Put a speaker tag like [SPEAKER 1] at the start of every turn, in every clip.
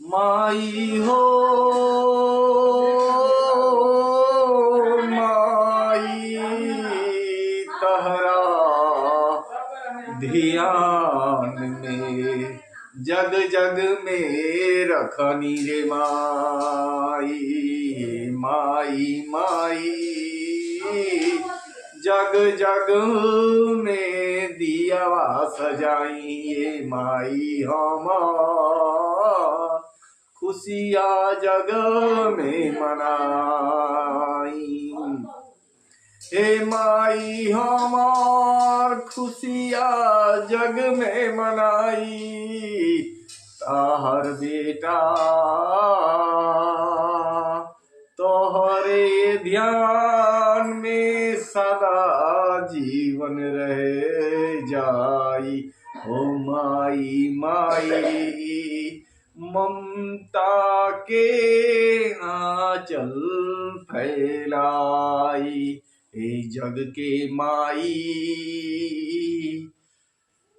[SPEAKER 1] माई हो माई तहरा ध्यान में जग जग में रखनी रे माई। माई माई जग जग में दियावा सजाई ये माई हमार खुशियाँ जग में मनाई। हे माई हमार खुशियाँ जग में मनाई ताहर बेटा तोहरे ध्यान में सदा जीवन रह जाई। ओ माई माई ममता के आंचल फैलाई ए जग के माई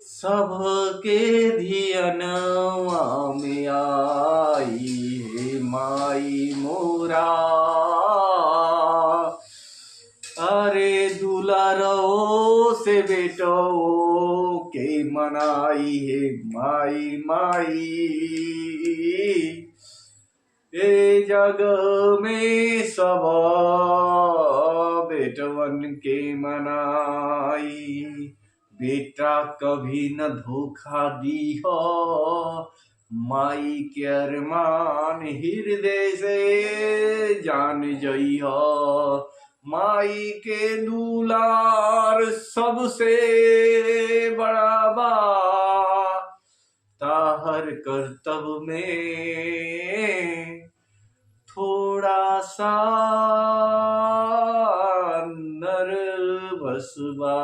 [SPEAKER 1] सबके धियनवा में आई। हे माई मोरा अरे दुलारो से बेटो के मनाई। हे माई माई ए जग में सब बेटवन के मनाई। बेटा कभी न धोखा दी हो माई के अरमान हृदय से जान जई हो। माई के दुलार सबसे बड़ा बा ताहर कर्तव्य में थोड़ा सा नर्वस बा।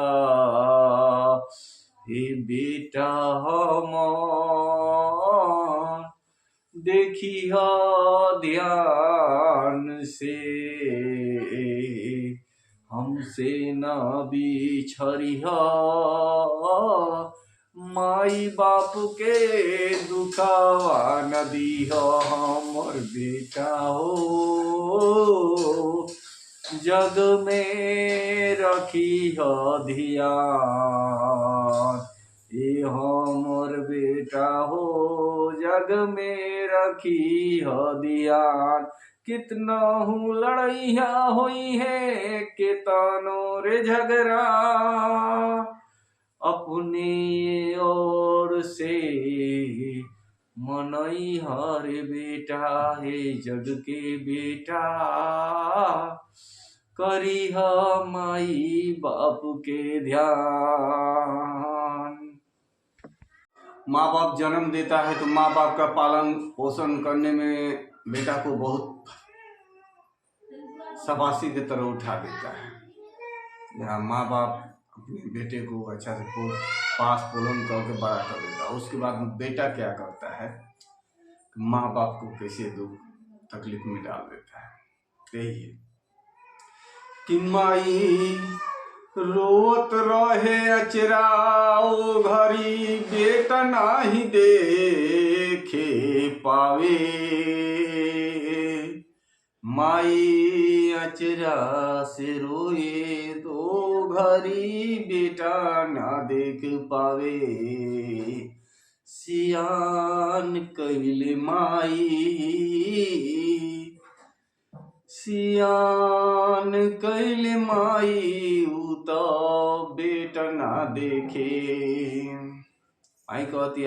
[SPEAKER 1] हे बेटा हमार देखी हो ध्यान से हमसे ना बिछड़ी हो। माई बाप के दुखावा न दी हो हमर बेटा हो जग में रखी हो ध्यान। ये हमर बेटा हो जग में रखी हो ध्यान। कितना हूँ लड़ैया हुई है कितनो रे झगड़ा अपने ओर से मनई हरे बेटा। हे जग के बेटा करी ह माई बाप के ध्यान। माँ बाप जन्म देता है तो माँ बाप का पालन पोषण करने में बेटा को बहुत शाबाशी की तरह उठा देता है। यहाँ माँ बाप अपने बेटे को अच्छा से पास पोलन करके बड़ा कर देता है। उसके बाद बेटा क्या करता है माँ बाप को कैसे दुख तकलीफ में डाल देता है। यही है कि माई रोत रहे अचराओ घरी बेटा नाही देखे पावे। माई अचरा से रोए तो घरी बेटा ना देख पावे। सियान कैले माई सियान कैले माई उ तो बेटा ना देखे। माई कहती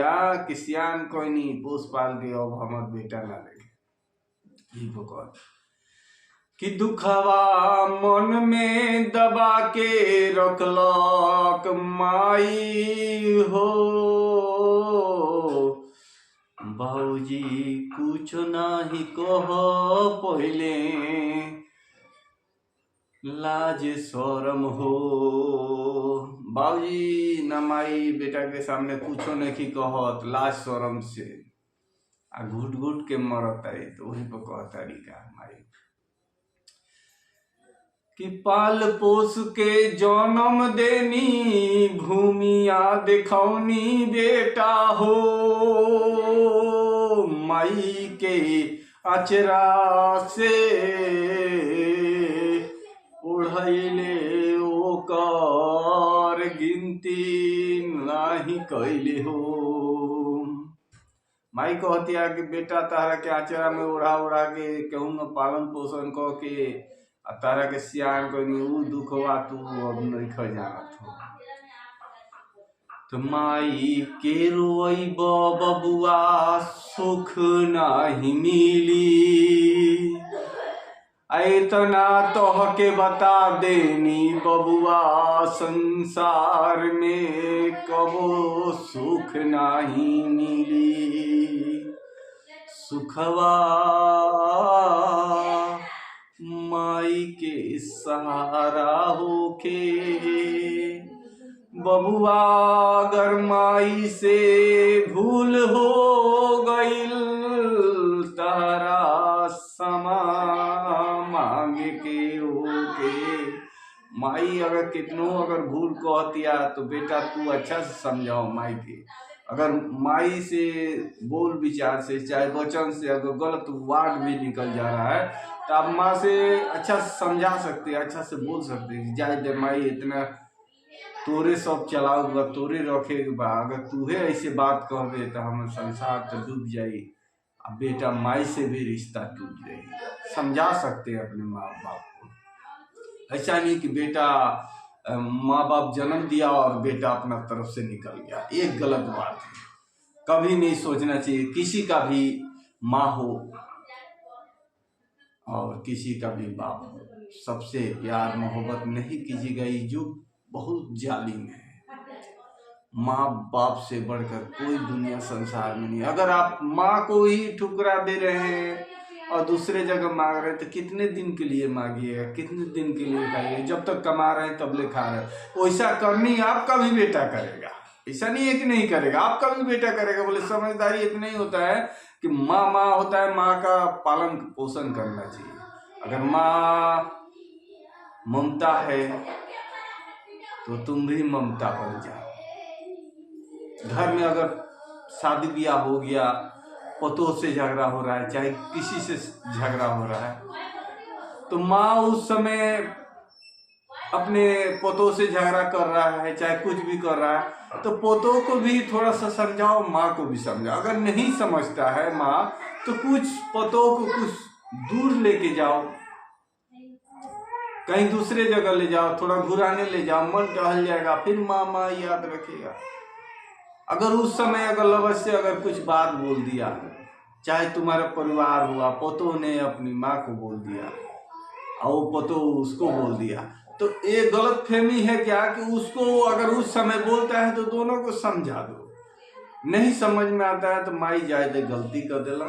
[SPEAKER 1] कि सियान कोई नहीं पोस पाल के अब हमर बेटा ना देखे। ही भगवान कि दुखवा मन में दबा के रखलक माई हो। बाबूजी कुछ नहीं कह पहले लाज शरम हो। बाबूजी न माई बेटा के सामने कुछो नहीं कहत लाज शरम से आ घुट घुट के मरता है। तो वही पर कहता का माई कि पाल पोस के जन्म देनी भूमिया दिखौनी बेटा हो। माई के अचरा से ओढ़ैले ओकर गिनती नाही कैले हो। माई कहती है कि बेटा तारा के आचरा में ओढ़ा ओढ़ा के कहूँ न पालन पोषण कह के तारा के सियान करी ऊ दुखवा तू अब नहीं खा जानत हो। तो माई के रोई बबुआ सुख नाही मिली, इतना तोह के बता देनी बबुआ संसार में कबो सुख नहीं मिली। सुखवा माई के सहारा होके बबुआ अगर माई से भूल हो गईल तारा समा मांगे के होके। माई अगर कितनो अगर भूल कहतिया तो बेटा तू अच्छा से समझाओ माई के। अगर माई से बोल विचार से चाहे वचन से अगर गलत वर्ड भी निकल जा रहा है तो आप माँ से अच्छा से समझा सकते, अच्छा से बोल सकते। जाए माई इतना तोरे सब चलाऊगा तोरे रखेगा, अगर तूहे ऐसे बात कहबे तो हम संसार तो डूब जाई। अब बेटा माई से भी रिश्ता टूट जाए। समझा सकते हैं अपने माँ बाप को। ऐसा नहीं कि बेटा माँ बाप जन्म दिया और बेटा अपना तरफ से निकल गया, एक गलत बात है। कभी नहीं सोचना चाहिए। किसी का भी माँ हो और किसी का भी बाप हो, सबसे प्यार मोहब्बत नहीं कीजिएगा। ये युग बहुत जालिम है। माँ बाप से बढ़कर कोई दुनिया संसार में नहीं। अगर आप माँ को ही ठुकरा दे रहे हैं और दूसरे जगह मांग रहे हैं तो कितने दिन के लिए मांगिएगा, कितने दिन के लिए खाइए? जब तक कमा रहे हैं तब ले खा रहे हैं। वैसा करनी आपका भी बेटा करेगा, ऐसा नहीं है कि नहीं करेगा, आपका भी बेटा करेगा। बोले समझदारी इतना ही होता है कि माँ होता है, माँ का पालन पोषण करना चाहिए। अगर माँ ममता है तो तुम भी ममता बन जाओ। घर में अगर शादी ब्याह हो गया, पतोह से झगड़ा हो रहा है, चाहे किसी से झगड़ा हो रहा है, तो माँ उस समय अपने पतोह से झगड़ा कर रहा है, चाहे कुछ भी कर रहा है, तो पतोह को भी थोड़ा सा समझाओ, माँ को भी समझाओ। अगर नहीं समझता है माँ तो कुछ पतोह को कुछ दूर लेके जाओ, कहीं दूसरे जगह ले जाओ, थोड़ा घुराने ले जाओ, मन टहल जाएगा, फिर माँ याद रखेगा। अगर उस समय अगर लवज से अगर कुछ बात बोल दिया, चाहे तुम्हारा परिवार हुआ, पतोह ने अपनी माँ को बोल दिया और वो पतोह उसको बोल दिया, तो एक गलत फहमी है क्या कि उसको अगर उस समय बोलता है तो दोनों को समझा दो। नहीं समझ में आता है तो माई जाए दे गलती कर देला,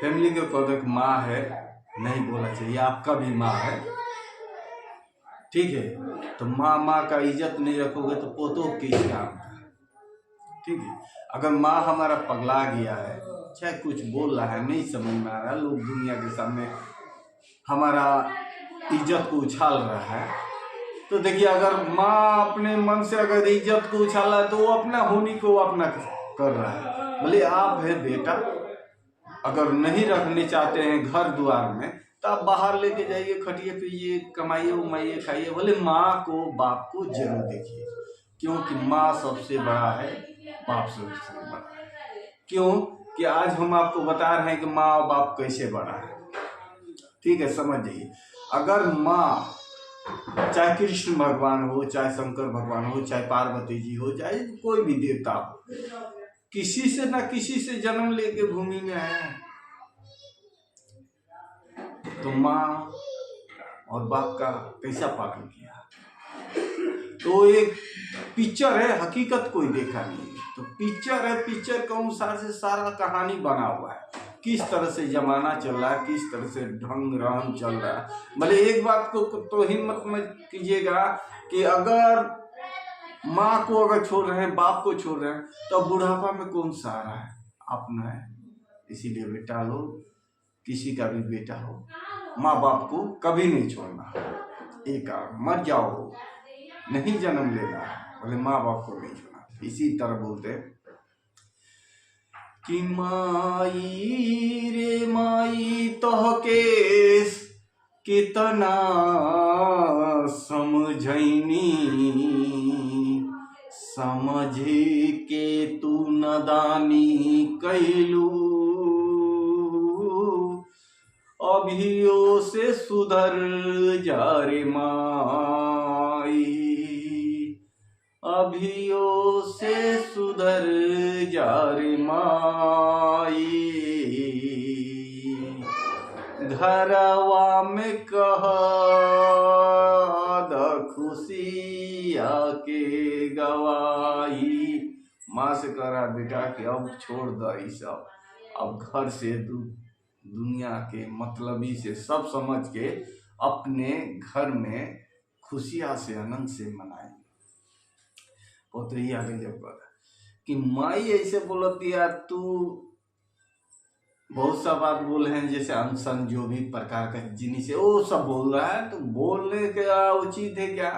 [SPEAKER 1] फैमिली के कदर माँ है, नहीं बोला चाहिए आपका भी माँ है, ठीक है। तो माँ का इज्जत नहीं रखोगे तो पतोह किस काम का, ठीक है। अगर माँ हमारा पगला गया है, चाहे कुछ बोल रहा है, नहीं समझ में आ रहा, लोग दुनिया के सामने हमारा इज्जत को उछाल रहा है, तो देखिए अगर माँ अपने मन से अगर इज्जत को उछाला है तो वो अपना होनी को अपना कर रहा है। बोले आप है बेटा, अगर नहीं रखने चाहते हैं घर द्वार में तो आप बाहर लेके जाइए, खटिए पीजिए, कमाइए उमाइए खाइए। बोले माँ को बाप को जरूर देखिए, क्योंकि माँ सबसे बड़ा है, बाप सबसे बड़ा है। क्यों कि आज हम आपको बता रहे हैं कि माँ और बाप कैसे बड़ा है, ठीक है, समझ जाइए। अगर माँ चाहे कृष्ण भगवान हो, चाहे शंकर भगवान हो, चाहे पार्वती जी हो, चाहे कोई भी देवता हो, किसी से ना किसी से जन्म लेके भूमि में आया है, तो माँ और बाप का कैसा पालन किया। तो एक पिक्चर है, हकीकत कोई देखा नहीं है, तो पिक्चर है, पिक्चर के अनुसार से सारा कहानी बना हुआ है, किस तरह से जमाना चल रहा है, किस तरह से ढंग रहन चल रहा है। भले एक बात को तो हिम्मत मत कीजिएगा कि अगर माँ को अगर छोड़ रहे हैं, बाप को छोड़ रहे हैं, तो बुढ़ापा में कौन सहारा है, अपना है। इसीलिए बेटा लोग, किसी का भी बेटा हो, माँ बाप को कभी नहीं छोड़ना। एक मर जाओ, नहीं जन्म लेना, बोले माँ बाप को नहीं छोड़ना। इसी तरह बोलते कि माई रे माई तोहके कितना समझैनी, समझ के तू नदानी कैलू, अभियो से सुधर जा रे माई, अभियो से सुधर जा रे माई। घरवा में कह द खुशी आके गवाही, माँ से करा बेटा कि अब छोड़ द ई सब, अब घर से दुनिया के मतलबी से सब समझ के अपने घर में खुशियाँ से आनंद से मनाए। वो तो ही आगे जब बोला कि माई ऐसे बोलती यार, तू बहुत सा बात बोले हैं जैसे अनसन जो भी प्रकार का जिन्हीं से वो सब बोल रहा है, तो बोलने का उचित है क्या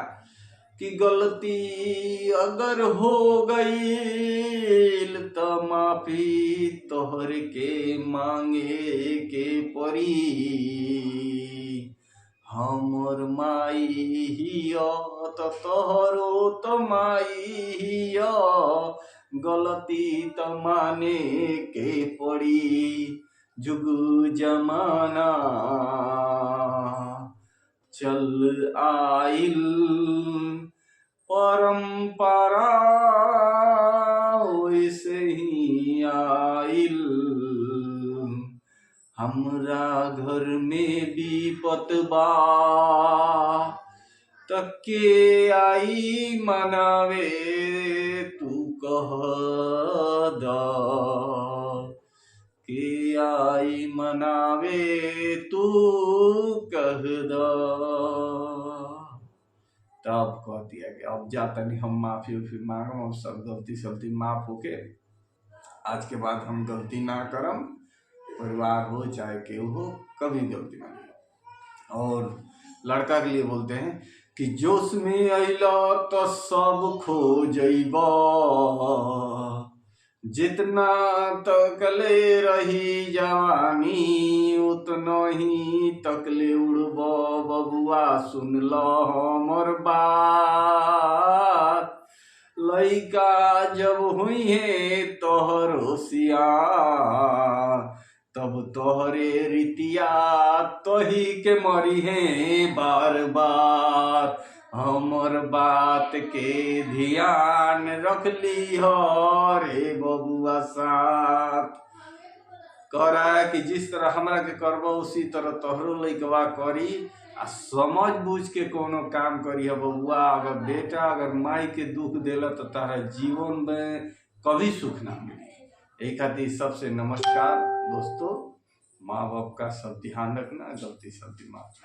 [SPEAKER 1] कि गलती अगर हो गई तो माफी तोहर के मांगे के परी, हमर माई हिया तो तोहरो तो माई हिया, गलती तो माने के पड़ी। जुग जमाना चल आइल, परंपरा वैसे ही आइल, हमरा घर में भी पतबा तके आई मनावे, तू कह द के आई मनावे, तू कह द। तब कह दिया कि अब जाता नहीं, हम माफी उफी मांगम, अब सब गलती सलती माफ होके आज के बाद हम गलती ना करम, परिवार हो चाहे केहू हो, कभी गलती ना करें। और लड़का के लिए बोलते हैं कि जोश में अइला तो सब खो जइबा, जितना तकले रही जवानी उतना ही तकले उड़ब बबुआ, सुन लो हमर बात, लइका जब हुई है तोहर होशियार, तब तोहरे रीतिया तोही के मरी है बार बार, हमर बात के ध्यान रख ली हो रे बबुआ साथ। कह रहा है कि जिस तरह हमरा के करबो उसी तरह तोहरो लइकवा करी, आ समझ बूझ के कोनो काम करी है बबुआ। अगर बेटा अगर माई के दुख देला तो तारा जीवन में कभी सुख ना मिली। यही खातिर सबसे नमस्कार दोस्तों, माँ बाप का सब ध्यान रखना, गलती सलती माफ।